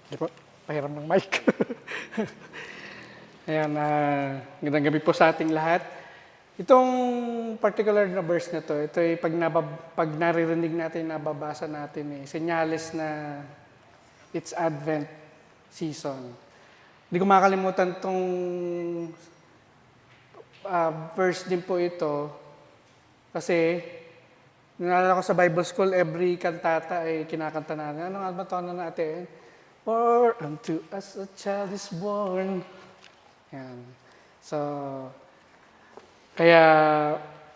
Di po, pahiram ng mic. Ayan, magandang gabi po sa ating lahat. Itong particular na verse na to, ito ay pag naririnig natin, nababasa natin, senyales na it's Advent season. Hindi ko makakalimutan itong verse din po ito kasi naalala ko sa Bible School, every kantata ay kinakanta natin. Ano nga ba ito natin? For unto us a child is born. Yan. So, kaya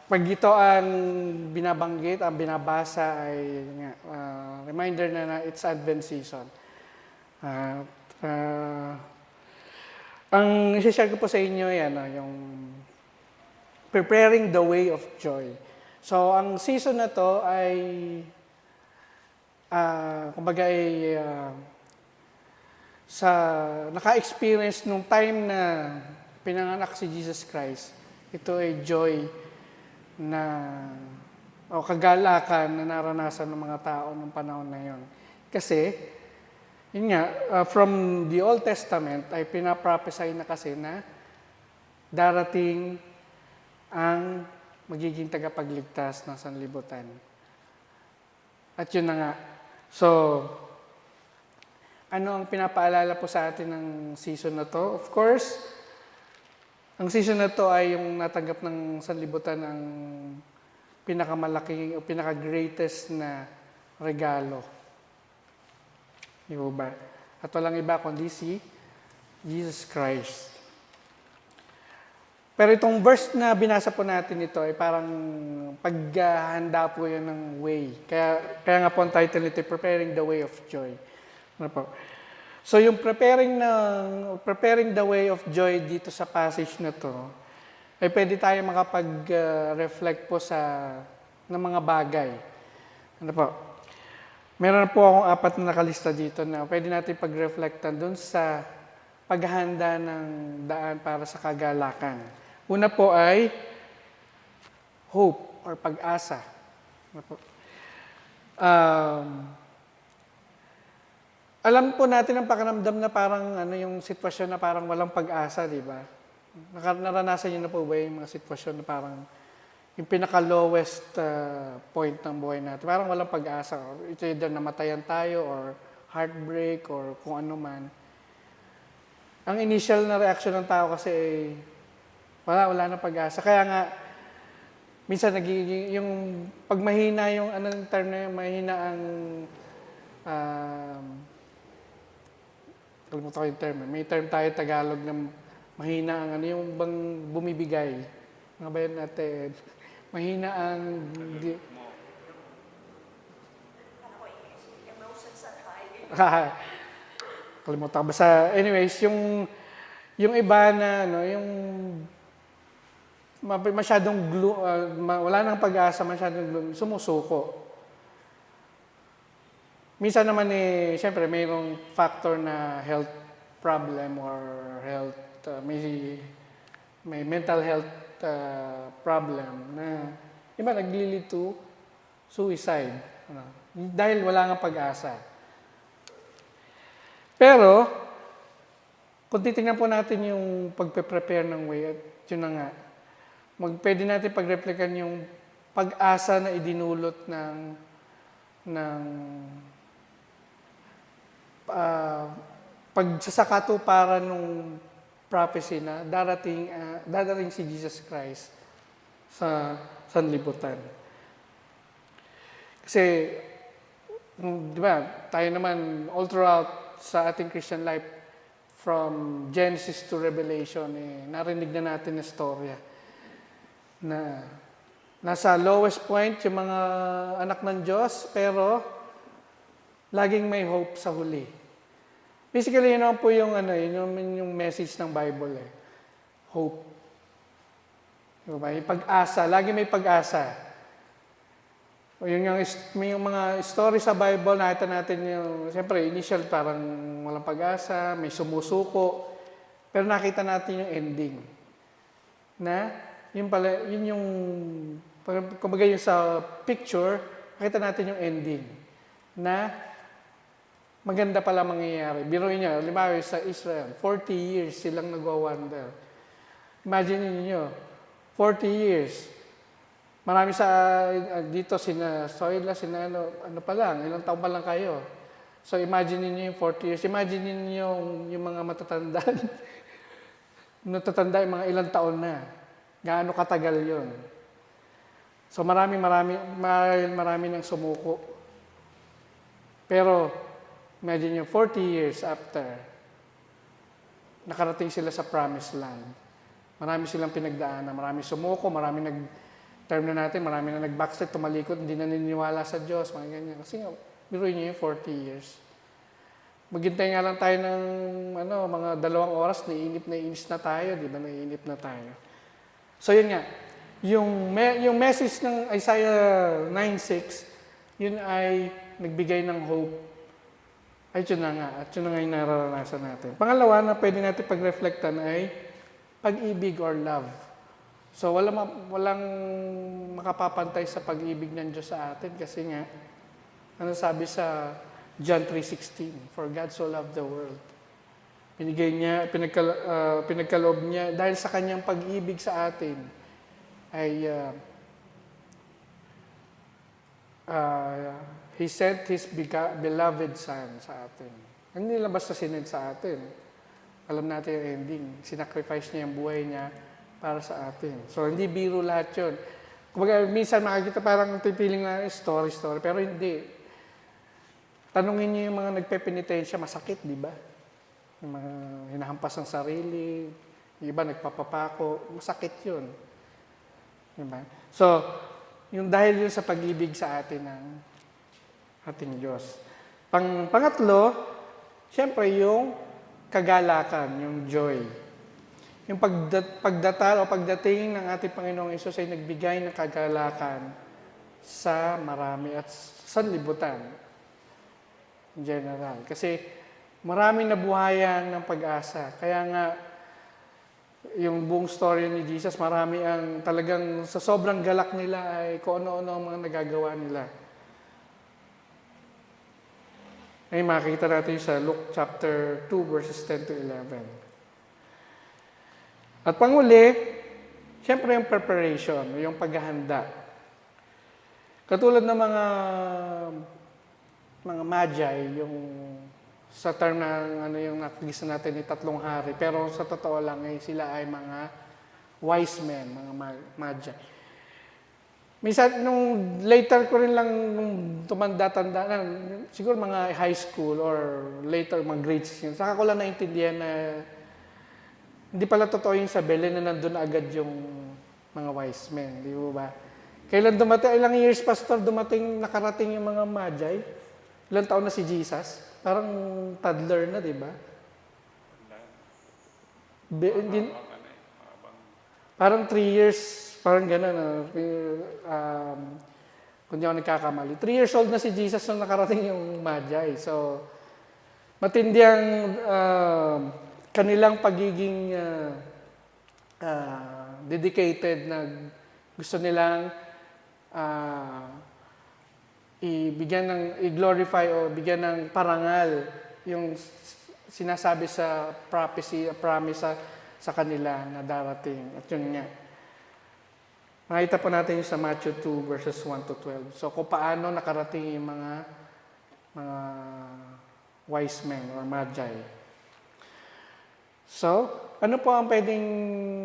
pag ito ang binabanggit, ang binabasa ay reminder na it's Advent season. Ang isi-share ko po sa inyo yan, yung preparing the way of joy. So, ang season na to ay kumbaga ay sa naka-experience nung time na pinanganak si Jesus Christ. Ito ay joy o kagalakan na naranasan ng mga tao ng panahon na yon. Kasi, yun nga, from the Old Testament ay pinaprophesy na kasi na darating ang magiging tagapagligtas ng sanlibutan. At yun na nga. So, ano ang pinapaalala po sa atin ng season na to? Of course, ang season na to ay yung natanggap ng sanlibutan ng pinakamalaking o pinaka-greatest na regalo. Di ba? At walang iba kundi si Jesus Christ. Pero itong verse na binasa po natin ito ay parang paghahanda po yun ng way. Kaya nga po ang title nito, Preparing the Way of Joy. Ano po? So yung preparing the way of joy dito sa passage na to, ay pwede tayo makapag-reflect po ng mga bagay. Ano po? Meron po akong 4 na nakalista dito na pwede natin pag-reflectan dun sa paghahanda ng daan para sa kagalakan. Una po ay hope or pag-asa. Ano po? Alam po natin ang pakiramdam na parang yung sitwasyon na parang walang pag-asa, di ba? Naranasan niyo na po ba yung mga sitwasyon na parang yung pinaka-lowest point ng buhay natin? Parang walang pag-asa. Ito either namatayan tayo or heartbreak or kung ano man. Ang initial na reaction ng tao kasi ay wala na pag-asa. Kaya nga, minsan nagiging, yung pag mahina yung anong term na yun, mahina ang kalimutan ko yung term. May term tayo Tagalog na mahina ang yung bang bumibigay. Mga ba yan natin? Mahina ang... Emotions are high. Kalimutan ko. Basta, anyways, yung iba na, yung masyadong wala nang pag-asa, masyadong sumusuko. Minsan naman siyempre mayroong factor na health problem or health, may mental health problem na iba nag-lead to suicide. Dahil wala nga pag-asa. Pero, kung titingnan po natin yung pagpe-prepare ng way, at yun na nga, pwede natin pag-replikan yung pag-asa na idinulot ng pagsasakatuparan ng prophecy na darating si Jesus Christ sa sanlibutan. Kasi, di ba, tayo naman all throughout sa ating Christian life, from Genesis to Revelation, narinig na natin na storya na nasa lowest point yung mga anak ng Diyos, pero laging may hope sa huli. Basically, yun naman po yung message ng Bible. Hope. Diba? Yung pag-asa. Lagi may pag-asa. O yung mga story sa Bible, nakita natin siyempre, initial parang walang pag-asa, may sumusuko, pero nakita natin yung ending. Na, yun yung, kumbaga yung sa picture, nakita natin yung ending. Na, maganda pala mangyayari. Biruin niyo, halimbawa sa Israel, 40 years silang nagwa-wonder. Imagine niyo, 40 years. Marami sa dito sina Soyla, sina ano pa lang, ilang taon pa lang kayo. So imagine niyo yung 40 years. Imagine niyo yung mga matatanda. Natatanda yung mga ilang taon na. Gaano katagal 'yon. So marami nang sumuko. Pero imagine niyo 40 years after nakarating sila sa promised land. Marami silang pinagdaanan, marami sumuko, marami term na natin, marami na nag-backslide, tumalikod, hindi na naniniwala sa Diyos, mga ganyan. Kasi nga, biruin niyo yung 40 years. Maghintay nga lang tayo ng mga 2 oras, naiinip na tayo, di ba? Naiinip na tayo. So yun nga, yung message ng Isaiah 9:6, yun ay nagbigay ng hope. Ay, yun na nga, at yun na nga yung nararanasan natin. Pangalawa na pwede natin pag-reflectan ay pag-ibig or love. So walang makapapantay sa pag-ibig ng Diyos sa atin kasi nga, ano sabi sa John 3:16, for God so loved the world. Pinigay niya, pinagkaloob niya, dahil sa kanyang pag-ibig sa atin, ay He sent His beloved Son sa atin. Hindi lang basta sinend sa atin. Alam natin yung ending. Sinacrifice niya yung buhay niya para sa atin. So, hindi biro lahat yun. Kumbaga, minsan makikita parang pipiling na story, pero hindi. Tanungin niyo yung mga nagpepenitensya, masakit, di ba? Yung mga hinahampas ng sarili, yung iba nagpapapako, masakit yun. Di ba? So, yung dahil yun sa pag-ibig sa atin ng ating Diyos. Pangatlo, siyempre yung kagalakan, yung joy. Yung pagdatal o pagdating ng ating Panginoong Hesus ay nagbigay ng kagalakan sa marami at sanlibutan in general. Kasi maraming nabuhayan ng pag-asa. Kaya nga, yung buong story ni Jesus, marami ang talagang sa sobrang galak nila ay kung ano-ano ang mga nagagawa nila. Ay makikita natin sa Luke chapter 2 verses 10 to 11. At panguli, siyempre yung preparation, yung paghahanda. Katulad ng mga magi, yung sa term na yung nakikita natin ni 3 hari, pero sa totoo lang ay sila ay mga wise men, mga magi. Minsan, nung later ko rin lang nung tumanda-tanda, siguro mga high school or later mga grade 6, saka ko lang naintindihan na hindi pala totoo yung sa Belen na nandun agad yung mga wise men, di ba? Kailan dumating, ilang years pastor nakarating yung mga magi? Ilang taon na si Jesus? Parang toddler na, di ba? Parang 3 years, parang gano'n. Kung di ako nagkakamali. 3 years old na si Jesus nung nakarating yung Magi. So, matindi ang kanilang pagiging dedicated na gusto nilang i-glorify o bigyan ng parangal yung sinasabi sa prophecy, promise sa kanila na darating. At yun nga. Nakita po natin yung sa Matthew 2 verses 1 to 12. So kung paano nakarating yung mga wise men or magi. So, ano po ang pwedeng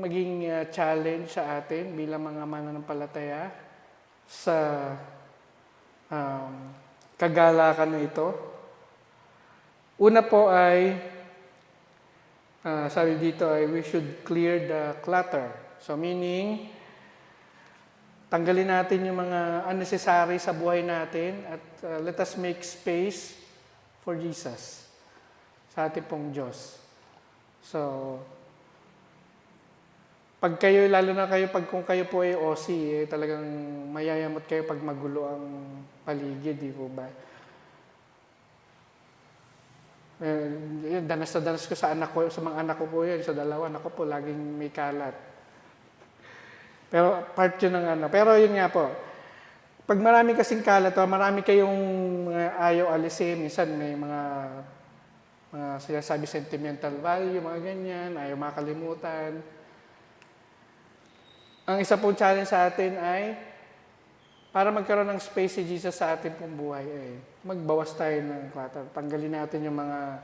maging challenge sa atin bilang mga mananampalataya sa kagalakan na ito? Una po ay, sabi dito ay we should clear the clutter. So meaning, tanggalin natin yung mga unnecessary sa buhay natin at let us make space for Jesus sa ating pong Diyos. So, pag kayo, lalo na kayo, kung kayo po ay OC, talagang mayayamot kayo pag magulo ang paligid, di po ba? Danas na danas ko sa mga anak ko po yan, sa 2 anak ko po, laging may kalat. Pero part yun ng Pero yun nga po, pag marami kasing kalat, marami kayong mga ayaw alisin, minsan may mga sinasabi sentimental value, mga ganyan, ayaw makalimutan. Ang isa pong challenge sa atin ay, para magkaroon ng space si Jesus sa ating pong buhay, magbawas tayo ng clutter. Tanggalin natin yung mga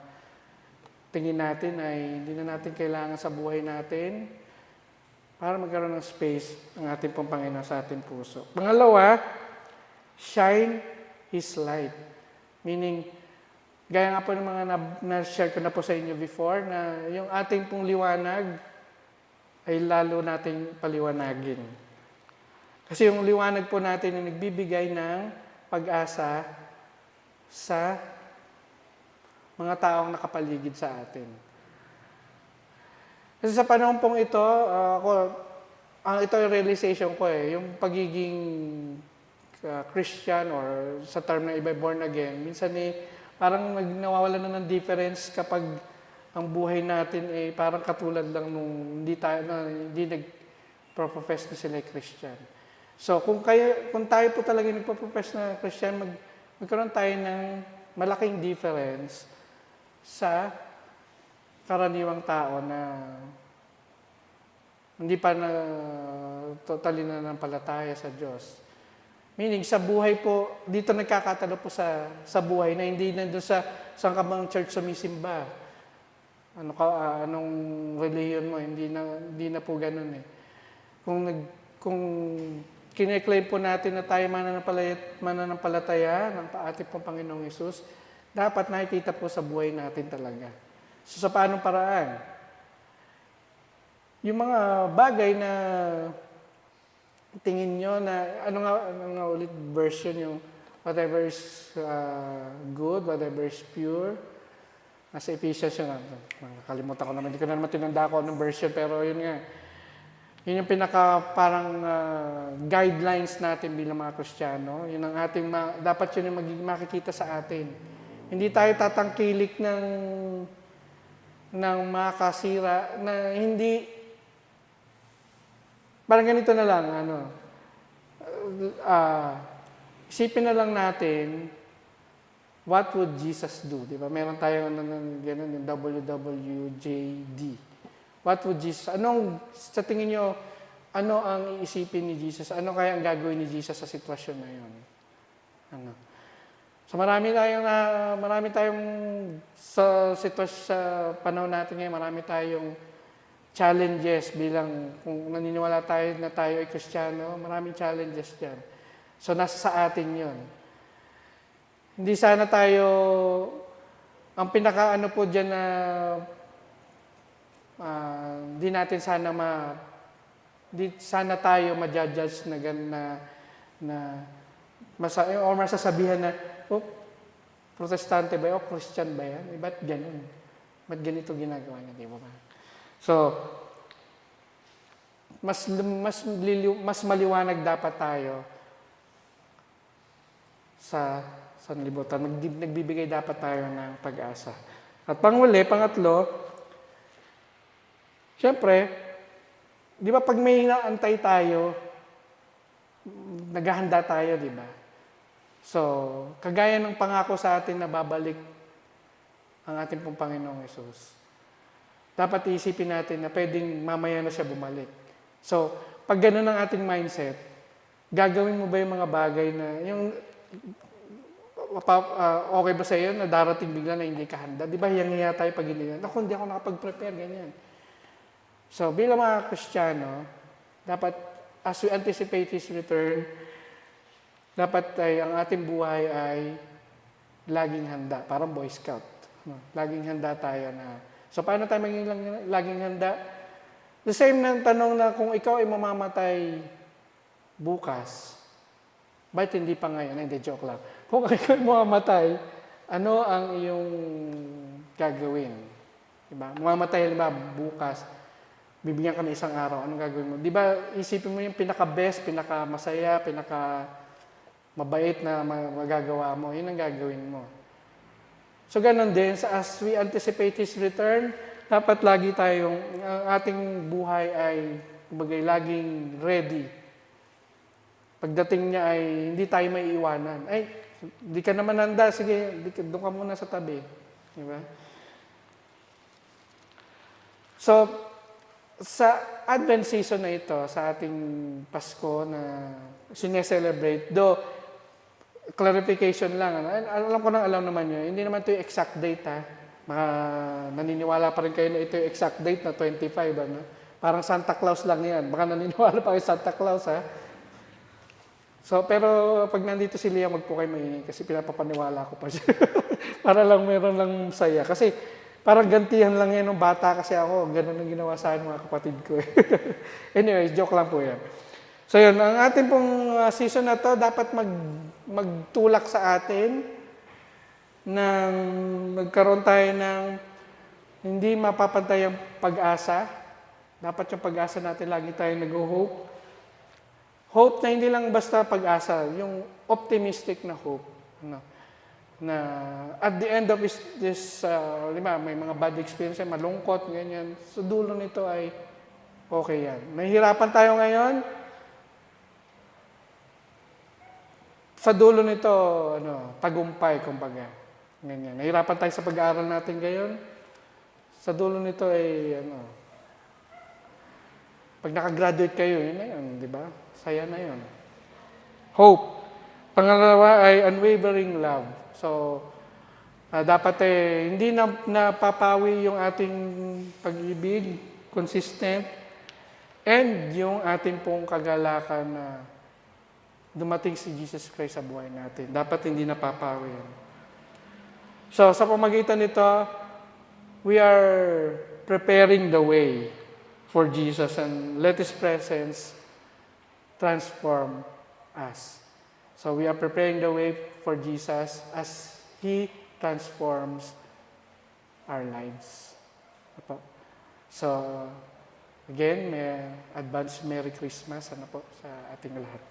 tingin natin ay hindi na natin kailangan sa buhay natin para magkaroon ng space ng ating pong Panginoon sa ating puso. Pangalawa, shine His light. Meaning, gaya nga po ng mga na-share ko na po sa inyo before, na yung ating pong liwanag ay lalo nating paliwanagin. Kasi yung liwanag po natin ay nagbibigay ng pag-asa sa mga taong nakapaligid sa atin. Kasi sa panahon pong ito, ito yung realization ko yung pagiging Christian or sa term na iba born again, minsan parang nawawala na ng difference kapag ang buhay natin parang katulad lang nung hindi nag-profess na sila Christian. So kung tayo po talaga nagpo-profess na Christian, magkaroon tayo ng malaking difference sa karaniwang tao na hindi pa na totally nananampalataya sa Diyos. Meaning, sa buhay po, dito nagkakatalo po sa buhay na hindi na doon saan ka bang church sumisimba. Anong religion mo, hindi na po ganun Kung kine-claim po natin na tayo mananampalataya ng ating pong Panginoong Hesus, dapat nakikita po sa buhay natin talaga. So, sa paanong paraan? Yung mga bagay na tingin nyo na, ano nga ulit version yung whatever is good, whatever is pure. Nasa Ephesians yun. Nakalimutan ko naman, hindi ko na naman tinanda ko anong version, pero yun nga. Yun yung parang guidelines natin bilang mga Kristiyano. Yun ang ating, dapat yun yung makikita sa atin. Hindi tayo tatangkilik ng makasira na hindi. Parang ganito na lang, isipin na lang natin, what would Jesus do? Di ba? Meron tayong ganun, yung WWJD. What would Jesus, sa tingin nyo, ano ang iisipin ni Jesus? Ano kaya ang gagawin ni Jesus sa sitwasyon na yun? So marami tayong sa panahon natin ngayon, marami tayong challenges bilang kung naniniwala tayo na tayo ay Kristiyano, maraming challenges dyan. So nasa sa atin yun. Hindi sana tayo, ang pinaka-ano po dyan na di natin sana di sana tayo ma-judge or masasabihan na, protestante ba yan? O Christian ba yan? Ba't ganun? Ba't ganito ginagawa niya? Di ba ba? So, mas maliwanag dapat tayo sa sanlibutan. Nagbibigay dapat tayo ng pag-asa. At pangatlo, siyempre, di ba pag may inaantay tayo, naghahanda tayo, di ba? So, kagaya ng pangako sa atin na babalik ang ating pong Panginoong Hesus. Dapat iisipin natin na pwedeng mamaya na siya bumalik. So, pag gano'n ang ating mindset, gagawin mo ba yung mga bagay na, okay ba sa iyo na darating bigla na hindi ka handa? Di ba hiyang-hiya tayo pag hindi na, hindi ako nakapag-prepare, ganyan. So, bilang mga Kristiyano, dapat, as we anticipate His return, dapat ang ating buhay ay laging handa. Parang Boy Scout. Laging handa tayo na. So, paano tayo maging laging handa? The same na tanong na kung ikaw ay mamamatay bukas, ba't hindi pa ngayon? Hindi, joke lang. Kung ikaw ay mamamatay, ano ang iyong gagawin? Diba? Mamamatay, bukas, bibigyan ka ng isang araw, anong gagawin mo? Diba, isipin mo yung pinaka-best, pinaka-masaya, pinaka-mabait na magagawa mo, yun ang gagawin mo. So, ganun din, as we anticipate His return, dapat lagi tayong, ang ating buhay ay, laging ready. pagdating niya ay hindi tayo may iwanan. Ay, di ka naman handa, sige, doon ka muna sa tabi. Di ba? So, sa Advent season na ito, sa ating Pasko na sineselebrate, though, clarification lang, alam ko nang alam naman yun, hindi naman ito yung exact date, ha? Mga naniniwala pa rin kayo na ito yung exact date na 25, ano? Parang Santa Claus lang yan. Baka naniniwala pa kayo Santa Claus, ha? So, pero pag nandito si Leah, wag po kayo maingay kasi pinapapaniwala ko pa siya. Para lang meron lang saya. Kasi parang gantihan lang yan ng bata kasi ako. Ganun ang ginawa sa akin mga kapatid ko. Anyways, joke lang po yan. So yun, ang ating pong season na to dapat magtulak sa atin ng magkaroon tayo ng hindi mapapantay ang pag-asa. Dapat yung pag-asa natin lagi tayo nag-hope. Hope na hindi lang basta pag-asa, yung optimistic na hope. Ano, na at the end of this may mga bad experience, malungkot, ganyan. So dulo nito ay okay yan. Nahihirapan tayo ngayon. Sa dulo nito, tagumpay, kumbaga. Ganyan. Nahihirapan tayo sa pag-aaral natin ngayon. Sa dulo nito ay, pag nakagraduate kayo, yun na yun, di ba? Saya na yun. Hope. Pangalawa ay unwavering love. So, dapat hindi na napapawi yung ating pag-ibig, consistent, and yung ating pong kagalakan na dumating si Jesus Christ sa buhay natin. Dapat hindi napapawi yan. So, sa pamagitan nito, we are preparing the way for Jesus and let His presence transform us. So we are preparing the way for Jesus as He transforms our lives. So, again, may advance Merry Christmas sa ating lahat.